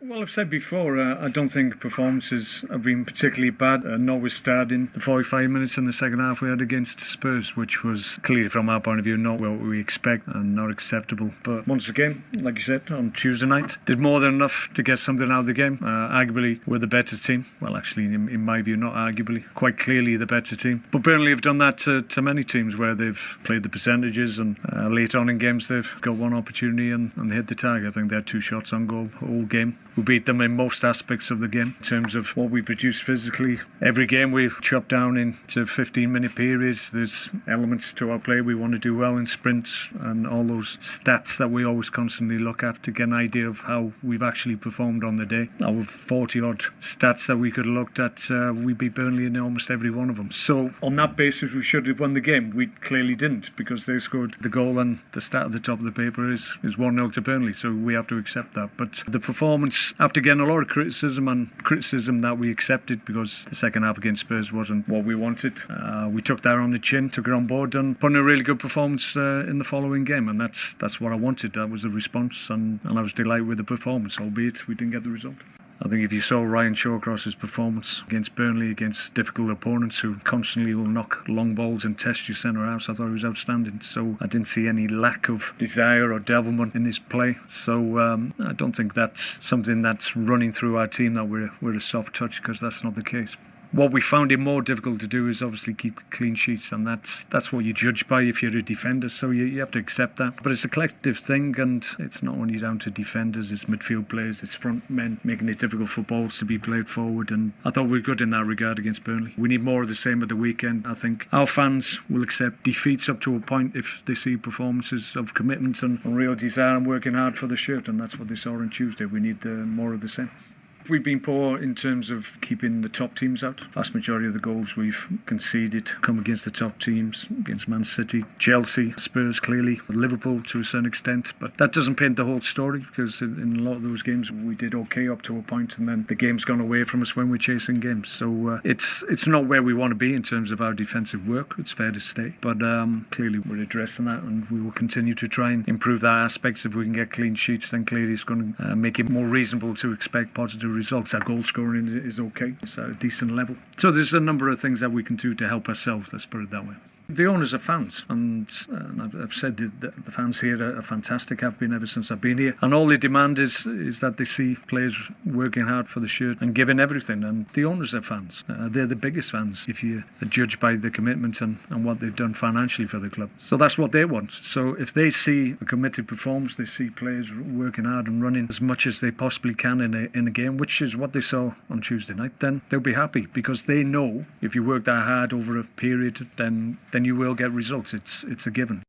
Well, I've said before, I don't think performances have been particularly bad, notwithstanding the 45 minutes in the second half we had against Spurs, which was clearly, from our point of view, not what we expect and not acceptable. But once again, like you said, on Tuesday night, did more than enough to get something out of the game. Arguably, we're the better team. Well, actually, in my view, not arguably, quite clearly the better team. But Burnley have done that to many teams where they've played the percentages, and later on in games they've got one opportunity and they hit the target. I think they had 2 shots on goal all game. We beat them in most aspects of the game in terms of what we produce physically. Every game we chop down into 15-minute periods. There's elements to our play we want to do well in sprints and all those stats that we always constantly look at to get an idea of how we've actually performed on the day. Out of 40-odd stats that we could have looked at, we beat Burnley in almost every one of them. So on that basis we should have won the game. We clearly didn't, because they scored the goal and the stat at the top of the paper is 1-0 to Burnley, so we have to accept that. But the performance, after getting a lot of criticism that we accepted because the second half against Spurs wasn't what we wanted, we took that on the chin, took it on board and put in a really good performance in the following game, and that's what I wanted. That was the response, and I was delighted with the performance, albeit we didn't get the result. I think if you saw Ryan Shawcross's performance against Burnley, against difficult opponents who constantly will knock long balls and test your centre halves, I thought he was outstanding. So I didn't see any lack of desire or devilment in his play. So I don't think that's something that's running through our team, that we're a soft touch, because that's not the case. What we found it more difficult to do is obviously keep clean sheets, and that's what you judge by if you're a defender, so you have to accept that. But it's a collective thing, and it's not only down to defenders, it's midfield players, it's front men making it difficult for balls to be played forward, and I thought we were good in that regard against Burnley. We need more of the same at the weekend. I think our fans will accept defeats up to a point if they see performances of commitment and real desire and working hard for the shirt, and that's what they saw on Tuesday. We need more of the same. We've been poor in terms of keeping the top teams out. Vast majority of the goals we've conceded come against the top teams, against Man City, Chelsea, Spurs clearly, Liverpool to a certain extent. But that doesn't paint the whole story, because in a lot of those games we did okay up to a point, and then the game's gone away from us when we're chasing games. So it's not where we want to be in terms of our defensive work, it's fair to state. But clearly we're addressing that, and we will continue to try and improve that aspect. If we can get clean sheets, then clearly it's going to make it more reasonable to expect positive results. Our goal scoring is okay, it's at a decent level. So there's a number of things that we can do to help ourselves, let's put it that way. The owners are fans, and I've said that the fans here are fantastic, have been ever since I've been here, and all they demand is that they see players working hard for the shirt and giving everything, and the owners are fans. They're the biggest fans if you judge by the commitment and what they've done financially for the club. So that's what they want. So if they see a committed performance, they see players working hard and running as much as they possibly can in a game, which is what they saw on Tuesday night, then they'll be happy, because they know if you work that hard over a period, then you will get results. It's a given.